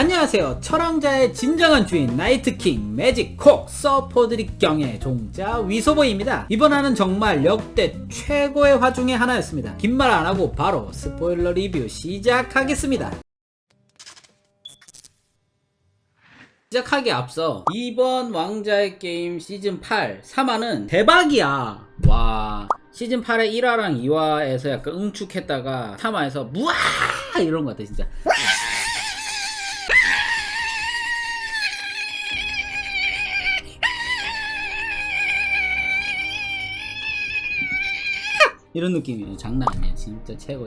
안녕하세요. 철왕자의 진정한 주인 나이트킹 매직콕 서포드릭경의 종자 위소보이입니다. 이번 화는 정말 역대 최고의 화 중에 하나였습니다. 긴 말 안하고 바로 스포일러 리뷰 시작하겠습니다. 시작하기에 앞서 이번 왕자의 게임 시즌8 3화는 대박이야. 와, 시즌8의 1화랑 2화에서 약간 응축했다가 3화에서 무아 이런 것 같아 진짜. 이런 느낌이에요. 장난 아니야. 진짜 최고.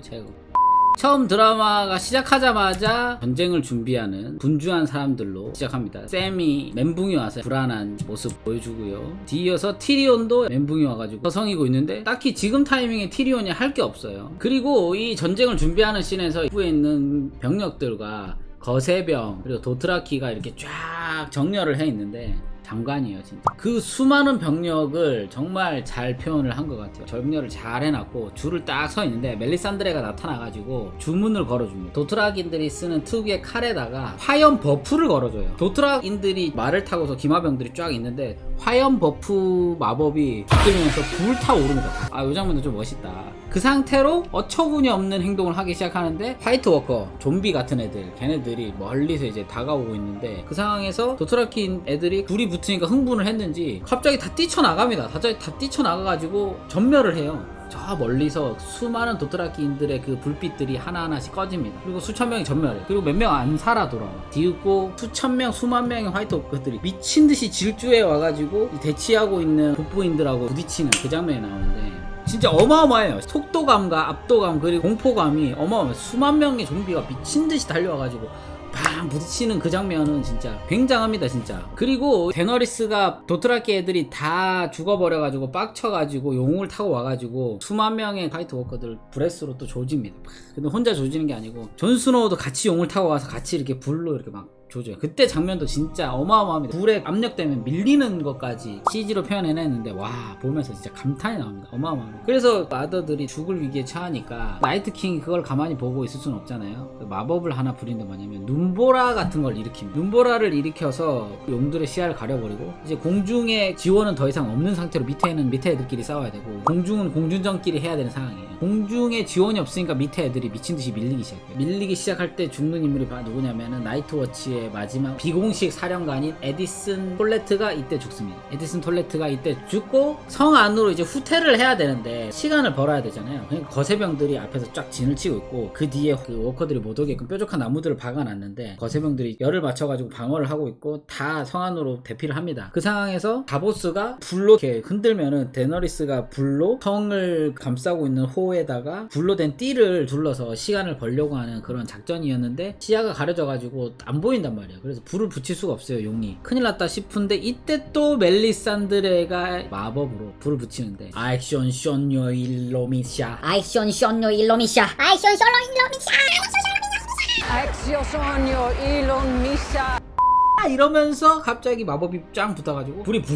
처음 드라마가 시작하자마자 전쟁을 준비하는 분주한 사람들로 시작합니다. 샘이 멘붕이 와서 불안한 모습 보여주고요. 뒤이어서 티리온도 멘붕이 와가지고 서성이고 있는데 딱히 지금 타이밍에 티리온이 할 게 없어요. 그리고 이 전쟁을 준비하는 씬에서 후에 있는 병력들과 거세병 그리고 도트라키가 이렇게 쫙 정렬을 해 있는데 장관이에요 진짜. 그 수많은 병력을 정말 잘 표현을 한 것 같아요. 정렬을 잘 해놨고 줄을 딱 서 있는데 멜리산드레가 나타나가지고 주문을 걸어줍니다. 도트락인들이 쓰는 특유의 칼에다가 화염 버프를 걸어줘요. 도트락인들이 말을 타고서 기마병들이 쫙 있는데 화염 버프 마법이 깃들면서 불타오릅니다. 이 장면도 좀 멋있다. 그 상태로 어처구니 없는 행동을 하기 시작하는데 화이트 워커, 좀비 같은 애들, 걔네들이 멀리서 이제 다가오고 있는데 그 상황에서 도트라키 애들이 불이 붙으니까 흥분을 했는지 갑자기 다 뛰쳐나갑니다. 갑자기 다 뛰쳐나가가지고 전멸을 해요. 저 멀리서 수많은 도트라키인들의 그 불빛들이 하나하나씩 꺼집니다. 그리고 수천 명이 전멸해. 그리고 몇 명 안 살아 돌아와. 뒤웃고 수천 명, 수만 명의 화이트 워커들이 미친듯이 질주해 와가지고 대치하고 있는 북부인들하고 부딪히는 그 장면이 나오는데 진짜 어마어마해요. 속도감과 압도감 그리고 공포감이 어마어마해요. 수만 명의 좀비가 미친듯이 달려와가지고 팡 부딪히는 그 장면은 진짜 굉장합니다 진짜. 그리고 데너리스가 도트라키 애들이 다 죽어버려가지고 빡쳐가지고 용을 타고 와가지고 수만 명의 화이트 워커들 브레스로 또 조집니다. 근데 혼자 조지는 게 아니고 존 스노우도 같이 용을 타고 와서 같이 이렇게 불로 이렇게 막 조져요. 그때 장면도 진짜 어마어마합니다. 불에 압력 때문에 밀리는 것까지 CG로 표현해냈는데 와 보면서 진짜 감탄이 나옵니다. 어마어마합니다. 그래서 아더들이 죽을 위기에 처하니까 나이트킹이 그걸 가만히 보고 있을 수는 없잖아요. 마법을 하나 부린단 말이냐면 눈보라 같은 걸 일으킵니다. 눈보라를 일으켜서 용들의 시야를 가려버리고 이제 공중에 지원은 더 이상 없는 상태로 밑에는 밑에 애들끼리 싸워야 되고 공중은 공중전끼리 해야 되는 상황이에요. 공중에 지원이 없으니까 밑에 애들이 미친듯이 밀리기 시작해요. 밀리기 시작할 때 죽는 인물이 누구냐면은 나이트워치의 마지막 비공식 사령관인 에디슨 톨레트가 이때 죽습니다. 에디슨 톨레트가 이때 죽고 성 안으로 이제 후퇴를 해야 되는데 시간을 벌어야 되잖아요. 그러니까 거세병들이 앞에서 쫙 진을 치고 있고 그 뒤에 그 워커들이 못 오게끔 뾰족한 나무들을 박아놨는데 거세병들이 열을 맞춰가지고 방어를 하고 있고 다 성 안으로 대피를 합니다. 그 상황에서 다보스가 불로 이렇게 흔들면은 데너리스가 불로 성을 감싸고 있는 호에다가 불로 된 띠를 둘러서 시간을 벌려고 하는 그런 작전이었는데 시야가 가려져가지고 안 보인단 말이야. 그래서 불을 붙일 수가 없어요. 용이 큰일 났다 싶은데 이때 또 멜리산드레가 마법으로 불을 붙이는데 아이션 쇼뇨 일로미샤 아이션 쇼뇨 일로미샤 아이션 쇼뇨 일로미샤 액시오소뇨 일론 미샤 이러면서 갑자기 마법이 짱 붙어가지고 불이 부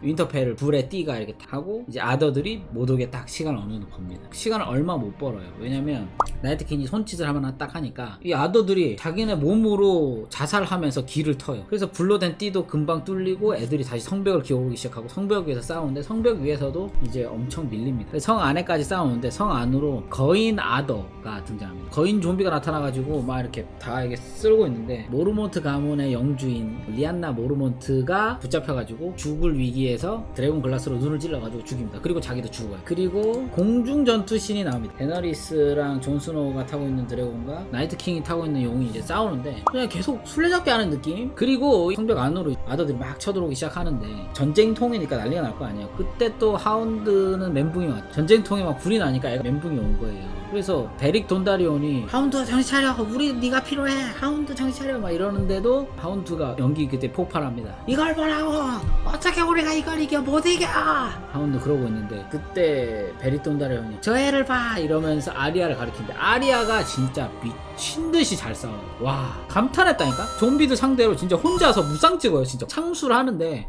윈터펠을 불에 띠가 이렇게 타고 이제 아더들이 못 오게 딱 시간을 어느 정도 법니다. 시간을 얼마 못 벌어요. 왜냐면 나이트킹이 손짓을 하나 딱 하니까 이 아더들이 자기네 몸으로 자살하면서 길을 터요. 그래서 불로 된 띠도 금방 뚫리고 애들이 다시 성벽을 기어오기 시작하고 성벽 위에서 싸우는데 성벽 위에서도 이제 엄청 밀립니다. 성 안에까지 싸우는데 성 안으로 거인 아더가 등장합니다. 거인 좀비가 나타나가지고 막 이렇게 다 이게 쓸고 있는데 모르몬트 가문의 영주인 리안나 모르몬트가 붙잡혀가지고 죽을 위기에 드래곤 글라스로 눈을 찔러가지고 죽입니다. 그리고 자기도 죽어요. 그리고 공중 전투 씬이 나옵니다. 데너리스랑 존 스노우가 타고 있는 드래곤과 나이트킹이 타고 있는 용이 이제 싸우는데 그냥 계속 술래잡기 하는 느낌? 그리고 성벽 안으로 아더들이 막 쳐들어오기 시작하는데 전쟁통이니까 난리가 날 거 아니에요. 그때 또 하운드는 멘붕이 왔죠. 전쟁통에 막 불이 나니까 애가 멘붕이 온 거예요. 그래서 베릭 돈다리온이 하운드 정신 차려, 우리 네가 필요해, 하운드 정신 차려 막 이러는데도 하운드가 연기 그때 폭발합니다. 이걸 보라고, 어떻게 우리가 이걸 이겨, 못 이겨. 하운드 그러고 있는데 그때 베릭 돈다리온이 저 애를 봐 이러면서 아리아를 가리키는데 아리아가 진짜 미친듯이 잘 싸워요. 와 감탄했다니까. 좀비들 상대로 진짜 혼자서 무쌍 찍어요. 진짜 창수를 하는데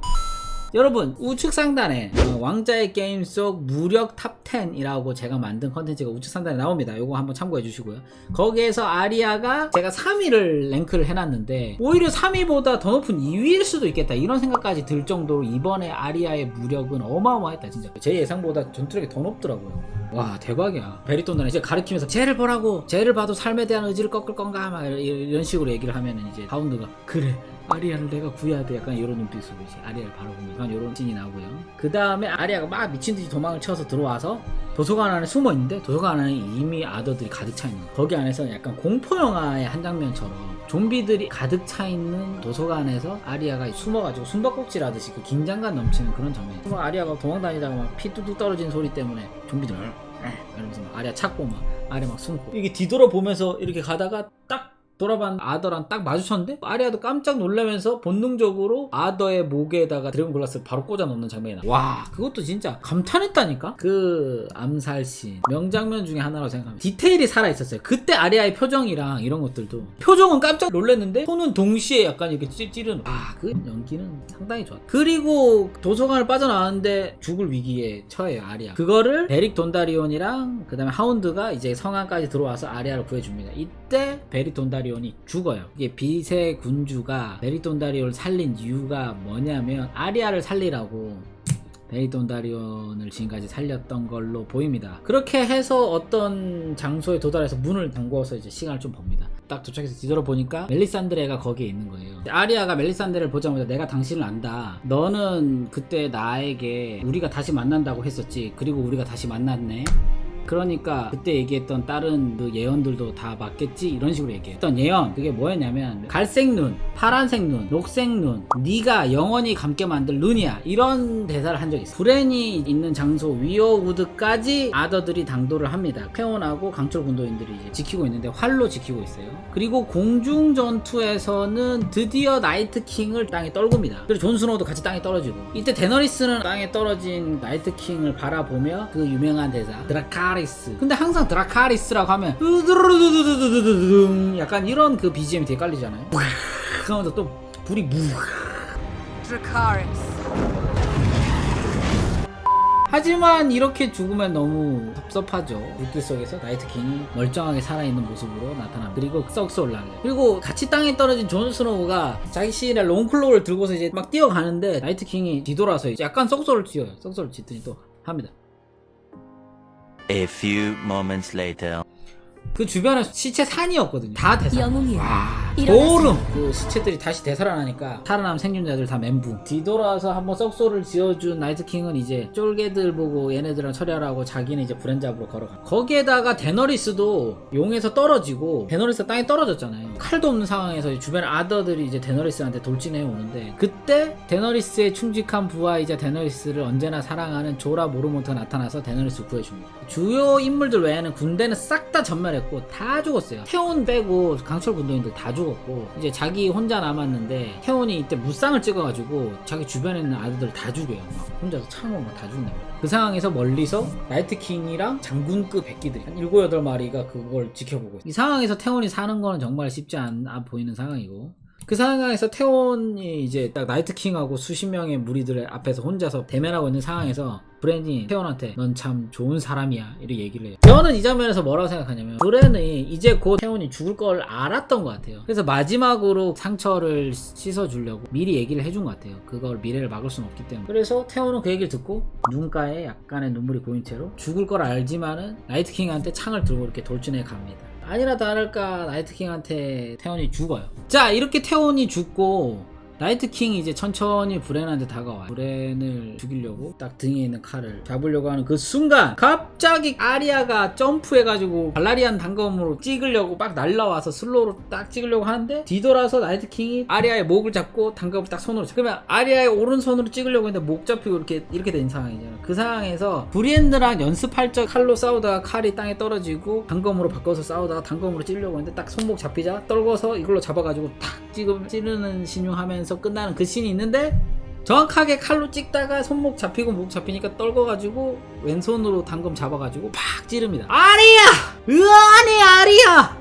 여러분 우측 상단에 왕자의 게임 속 무력 탑 10이라고 제가 만든 컨텐츠가 우측 상단에 나옵니다. 요거 한번 참고해 주시고요. 거기에서 아리아가 제가 3위를 랭크를 해놨는데 오히려 3위보다 더 높은 2위일 수도 있겠다 이런 생각까지 들 정도로 이번에 아리아의 무력은 어마어마했다. 진짜 제 예상보다 전투력이 더 높더라고요. 와 대박이야. 베리톤단이 이제 가르치면서 쟤를 보라고, 쟤를 봐도 삶에 대한 의지를 꺾을 건가 막 이런 식으로 얘기를 하면은 이제 하운드가 그래 아리아를 내가 구해야 돼 약간 이런 눈빛으로 이제 아리아를 바로 보면 약간 이런 씬이 나오고요. 그 다음에 아리아가 막 미친듯이 도망을 쳐서 들어와서 도서관 안에 숨어 있는데 도서관 안에 이미 아더들이 가득 차 있는 거예요. 거기 안에서 약간 공포 영화의 한 장면처럼 좀비들이 가득 차 있는 도서관에서 아리아가 숨어가지고 숨바꼭질 하듯이 그 긴장감 넘치는 그런 장면. 아리아가 도망다니다가 막 피 뚝뚝 떨어지는 소리 때문에 좀비들 이러면서 막 아리아 찾고 막 아리아 막 숨고 이게 뒤돌아보면서 이렇게 가다가 딱 돌아봤는데 아더랑 딱 마주쳤는데 아리아도 깜짝 놀라면서 본능적으로 아더의 목에다가 드래곤 글라스를 바로 꽂아 놓는 장면이 나와. 와 그것도 진짜 감탄했다니까. 그 암살씬 명장면 중에 하나라고 생각합니다. 디테일이 살아있었어요. 그때 아리아의 표정이랑 이런 것들도 표정은 깜짝 놀랐는데 손은 동시에 약간 이렇게 찌르는 그 연기는 상당히 좋았다. 그리고 도서관을 빠져나왔는데 죽을 위기에 처해요 아리아. 그거를 베릭 돈다리온이랑 그 다음에 하운드가 이제 성안까지 들어와서 아리아를 구해줍니다. 이때 베릭 돈다리온이 죽어요. 이게 빛의 군주가 베릭 돈다리온을 살린 이유가 뭐냐면 아리아를 살리라고 베릭 돈다리온을 지금까지 살렸던 걸로 보입니다. 그렇게 해서 어떤 장소에 도달해서 문을 잠궈서 이제 시간을 좀 봅니다. 딱 도착해서 뒤돌아보니까 멜리산드레가 거기에 있는 거예요. 아리아가 멜리산드레를 보자마자 내가 당신을 안다. 너는 그때 나에게 우리가 다시 만난다고 했었지. 그리고 우리가 다시 만났네. 그러니까 그때 얘기했던 다른 그 예언들도 다 맞겠지 이런 식으로 얘기했던 예언 그게 뭐였냐면 갈색 눈, 파란색 눈, 녹색 눈, 네가 영원히 감게 만들 눈이야 이런 대사를 한 적이 있어요. 브렌이 있는 장소 위어우드까지 아더들이 당도를 합니다. 페온하고 강철 군도인들이 이제 지키고 있는데 활로 지키고 있어요. 그리고 공중 전투에서는 드디어 나이트킹을 땅에 떨굽니다. 그리고 존스노우도 같이 땅에 떨어지고 이때 데너리스는 땅에 떨어진 나이트킹을 바라보며 그 유명한 대사 드라카리스. 근데 항상 드라카리스라고 하면 약간 이런 그 BGM이 되게 깔리잖아요. 그러면서 또 불이 Dracarys. 하지만 이렇게 죽으면 너무 섭섭하죠. 물길 속에서 나이트킹이 멀쩡하게 살아있는 모습으로 나타납니다. 그리고 썩소 올라가요. 그리고 같이 땅에 떨어진 존 스노우가 자기 시인의 롱클로우를 들고서 이제 막 뛰어가는데 나이트킹이 뒤돌아서 이제 약간 썩소를 쥐어요. 썩소를 쥐더니 또 합니다. A few moments later. 그 주변에 시체 산이었거든요. 다 되살아. 영웅이여, 소름! 그 시체들이 다시 되살아나니까 살아남은 생존자들 다 멘붕. 뒤돌아서 한번 썩소를 지어준 나이트킹은 이제 쫄개들 보고 얘네들랑 처리하라고 자기는 이제 브렌 잡으러 걸어가. 거기에다가 데너리스도 용에서 떨어지고 데너리스가 땅에 떨어졌잖아요. 칼도 없는 상황에서 주변 아더들이 이제 데너리스한테 돌진해 오는데 그때 데너리스의 충직한 부하이자 데너리스를 언제나 사랑하는 조라 모르몬트가 나타나서 데너리스 구해줍니다. 주요 인물들 외에는 군대는 싹 다 전멸했고 다 죽었어요. 태온 빼고 강철 군도인들 다 죽었고 이제 자기 혼자 남았는데 태온이 이때 무쌍을 찍어가지고 자기 주변에 있는 아들들 다 죽여요. 막 혼자서 창으로 막 다 죽는 거예요. 그 상황에서 멀리서 나이트킹이랑 장군급 백기들이 한 7, 8마리가 그걸 지켜보고 있어요. 이 상황에서 태온이 사는 거는 정말 쉽지 않아 보이는 상황이고 그 상황에서 태온이 이제 딱 나이트킹하고 수십 명의 무리들 앞에서 혼자서 대면하고 있는 상황에서 브렌이 태온한테 넌 참 좋은 사람이야 이렇게 얘기를 해요. 저는 이 장면에서 뭐라고 생각하냐면 브렌이 이제 곧 태온이 죽을 걸 알았던 것 같아요. 그래서 마지막으로 상처를 씻어주려고 미리 얘기를 해준 것 같아요. 그걸 미래를 막을 수는 없기 때문에. 그래서 태온은 그 얘기를 듣고 눈가에 약간의 눈물이 보인 채로 죽을 걸 알지만은 나이트킹한테 창을 들고 이렇게 돌진해 갑니다. 아니나 다를까 나이트킹한테 태온이 죽어요. 자 이렇게 태온이 죽고 나이트킹이 이제 천천히 브렌한테 다가와요. 브렌을 죽이려고 딱 등에 있는 칼을 잡으려고 하는 그 순간 갑자기 아리아가 점프해가지고 발라리안 단검으로 찍으려고 막 날라와서 슬로우로 딱 찍으려고 하는데 뒤돌아서 나이트킹이 아리아의 목을 잡고 단검을 딱 손으로 잡고 그러면 아리아의 오른손으로 찍으려고 했는데 목 잡히고 이렇게 된 상황이잖아요. 그 상황에서 브리엔느랑 연습할 적 칼로 싸우다가 칼이 땅에 떨어지고 단검으로 바꿔서 싸우다가 단검으로 찌르려고 했는데 딱 손목 잡히자 떨궈서 이걸로 잡아가지고 탁 찌르는 신용하면서 끝나는 그 씬이 있는데 정확하게 칼로 찍다가 손목 잡히고 목 잡히니까 떨궈가지고 왼손으로 단검 잡아가지고 팍 찌릅니다. 아리아! 으아니 아리아!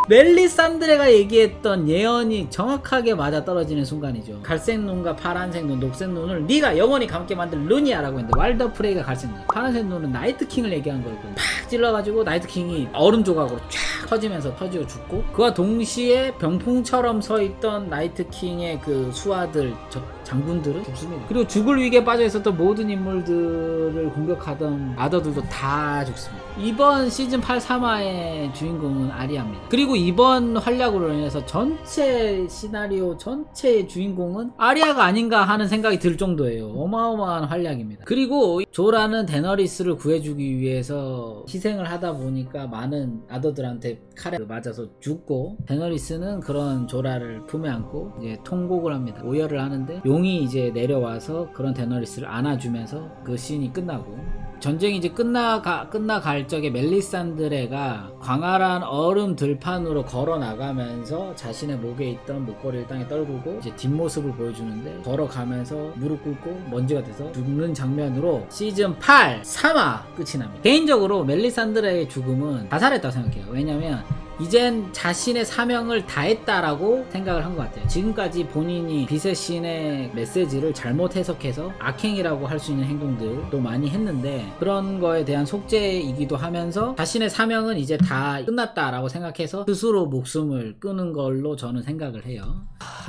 멜리산드레가 얘기했던 예언이 정확하게 맞아떨어지는 순간이죠. 갈색 눈과 파란색 눈, 녹색 눈을 네가 영원히 감게 만들 룬이야 라고 했는데 와일드 프레이가 갈색 눈, 파란색 눈은 나이트킹을 얘기한 거고 팍 찔러가지고 나이트킹이 얼음 조각으로 쫙 터지면서 터지고 죽고, 그와 동시에 병풍처럼 서있던 나이트킹의 그 수하들, 장군들은 죽습니다. 그리고 죽을 위기에 빠져 있었던 모든 인물들을 공격하던 아더들도 다 죽습니다. 이번 시즌 8 3화의 주인공은 아리아입니다. 그리고 이번 활약으로 인해서 전체 시나리오 전체의 주인공은 아리아가 아닌가 하는 생각이 들 정도예요. 어마어마한 활약입니다. 그리고 조라는 데너리스를 구해주기 위해서 희생을 하다 보니까 많은 아더들한테 칼에 맞아서 죽고, 데너리스는 그런 조라를 품에 안고 이제 통곡을 합니다. 오열을 하는데 용이 이제 내려와서 그런 데너리스를 안아주면서 그 씬이 끝나고, 전쟁이 이제 끝나갈 적에 멜리산드레가 광활한 얼음 들판으로 걸어 나가면서 자신의 목에 있던 목걸이를 땅에 떨구고 이제 뒷모습을 보여주는데, 걸어가면서 무릎 꿇고 먼지가 돼서 죽는 장면으로 시즌 8 3화 끝이 납니다. 개인적으로 멜리산드레의 죽음은 자살했다고 생각해요. 왜냐면 이젠 자신의 사명을 다했다라고 생각을 한 것 같아요. 지금까지 본인이 빛의 신의 메시지를 잘못 해석해서 악행이라고 할 수 있는 행동들도 많이 했는데, 그런 거에 대한 속죄이기도 하면서 자신의 사명은 이제 다 끝났다라고 생각해서 스스로 목숨을 끊은 걸로 저는 생각을 해요.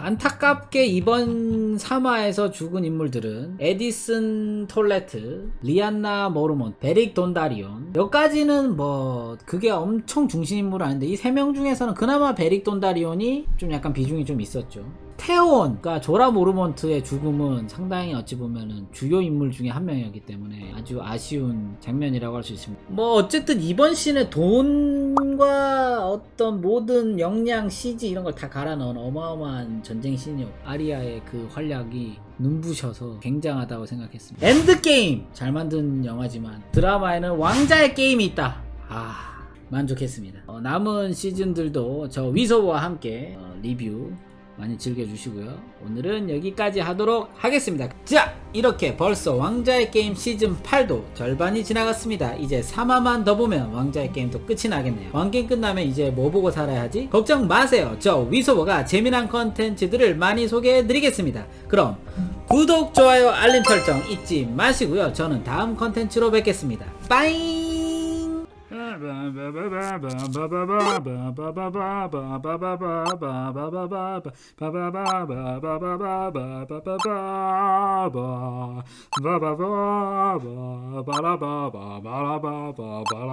안타깝게 이번 3화에서 죽은 인물들은 에디슨 톨레트, 리안나 모르몬, 베릭 돈다리온, 여기까지는 뭐 그게 엄청 중심인물은 아닌데, 이 3명 중에서는 그나마 베릭 돈다리온이 좀 약간 비중이 좀 있었죠. 테온, 그러니까 조라 모르몬트의 죽음은 상당히 어찌 보면은 주요 인물 중에 한 명이었기 때문에 아주 아쉬운 장면이라고 할 수 있습니다. 뭐 어쨌든 이번 씬에 돈과 어떤 모든 역량, CG 이런 걸 다 갈아 넣은 어마어마한 전쟁 씬이었고, 아리아의 그 활약이 눈부셔서 굉장하다고 생각했습니다. 엔드게임! 잘 만든 영화지만 드라마에는 왕자의 게임이 있다. 만족했습니다. 남은 시즌들도 저 위소와 함께 리뷰 많이 즐겨주시고요. 오늘은 여기까지 하도록 하겠습니다. 자, 이렇게 벌써 왕자의 게임 시즌 8도 절반이 지나갔습니다. 이제 3화만 더 보면 왕자의 게임도 끝이 나겠네요. 왕게임 끝나면 이제 뭐 보고 살아야 하지? 걱정 마세요. 저 위소보가 재미난 컨텐츠들을 많이 소개해드리겠습니다. 그럼 구독, 좋아요, 알림 설정 잊지 마시고요. 저는 다음 컨텐츠로 뵙겠습니다. 빠잉!